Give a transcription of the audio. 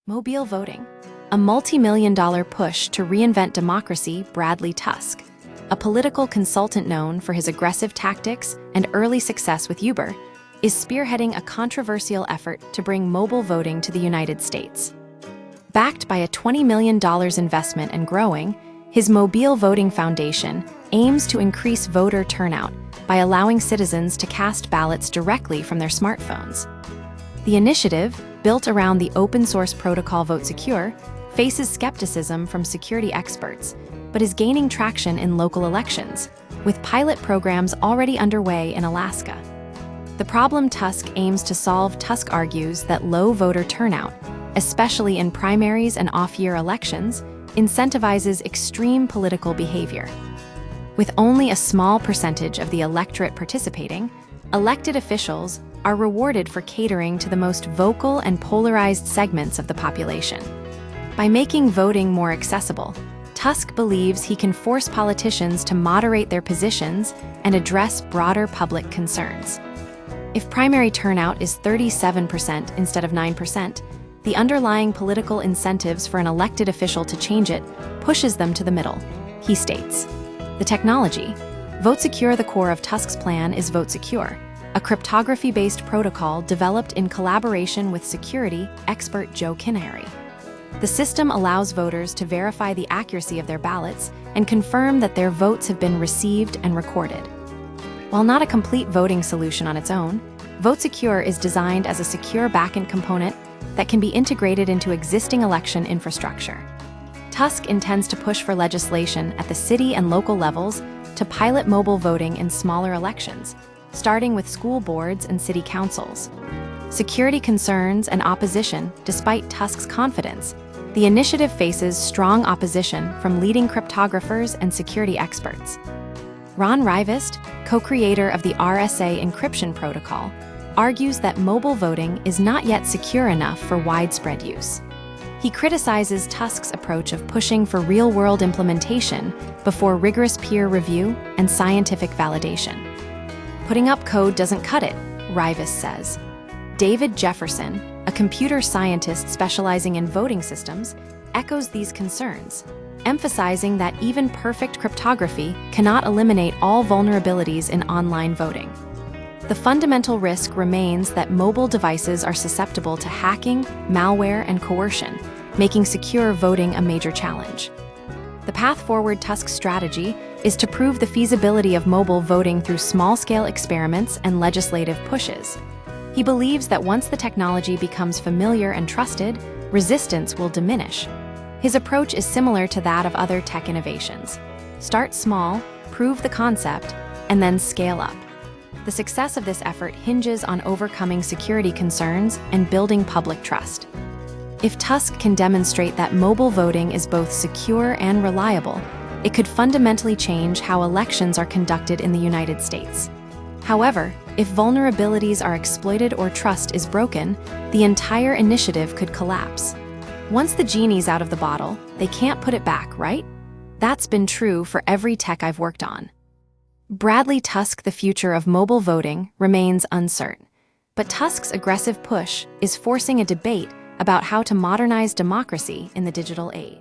Mobile voting, a multi-million-dollar push to reinvent democracy. Bradley Tusk, a political consultant known for his aggressive tactics and early success with Uber, is spearheading a controversial effort to bring mobile voting to the United States. Backed by a $20 million investment and growing, his Mobile Voting Foundation aims to increase voter turnout by allowing citizens to cast ballots directly from their smartphones. The initiative, built around the open-source protocol VoteSecure, faces skepticism from security experts, but is gaining traction in local elections, with pilot programs already underway in Alaska. The problem Tusk aims to solve. Tusk argues that low voter turnout, especially in primaries and off-year elections, incentivizes extreme political behavior. With only a small percentage of the electorate participating, elected officials are rewarded for catering to the most vocal and polarized segments of the population. By making voting more accessible, Tusk believes he can force politicians to moderate their positions and address broader public concerns. If primary turnout is 37% instead of 9%, the underlying political incentives for an elected official to change it pushes them to the middle, he states. The technology, VoteSecure. The core of Tusk's plan is VoteSecure, a cryptography-based protocol developed in collaboration with security expert Joe Kinneary. The system allows voters to verify the accuracy of their ballots and confirm that their votes have been received and recorded. While not a complete voting solution on its own, VoteSecure is designed as a secure backend component that can be integrated into existing election infrastructure. Tusk intends to push for legislation at the city and local levels to pilot mobile voting in smaller elections, starting with school boards and city councils. Security concerns and opposition. Despite Tusk's confidence, the initiative faces strong opposition from leading cryptographers and security experts. Ron Reinvent, co-creator of the RSA encryption protocol, argues that mobile voting is not yet secure enough for widespread use. He criticizes Tusk's approach of pushing for real-world implementation before rigorous peer review and scientific validation. Putting up code doesn't cut it, Reinvent says. David Jefferson, a computer scientist specializing in voting systems, echoes these concerns, emphasizing that even perfect cryptography cannot eliminate all vulnerabilities in online voting. The fundamental risk remains that mobile devices are susceptible to hacking, malware, and coercion, making secure voting a major challenge. The path forward. Tusk's strategy is to prove the feasibility of mobile voting through small-scale experiments and legislative pushes. He believes that once the technology becomes familiar and trusted, resistance will diminish. His approach is similar to that of other tech innovations. Start small, prove the concept, and then scale up. The success of this effort hinges on overcoming security concerns and building public trust. If Tusk can demonstrate that mobile voting is both secure and reliable, it could fundamentally change how elections are conducted in the United States. However, if vulnerabilities are exploited or trust is broken, the entire initiative could collapse. Once the genie's out of the bottle, they can't put it back, right? That's been true for every tech I've worked on. Bradley Tusk. The future of mobile voting remains uncertain, but Tusk's aggressive push is forcing a debate about how to modernize democracy in the digital age.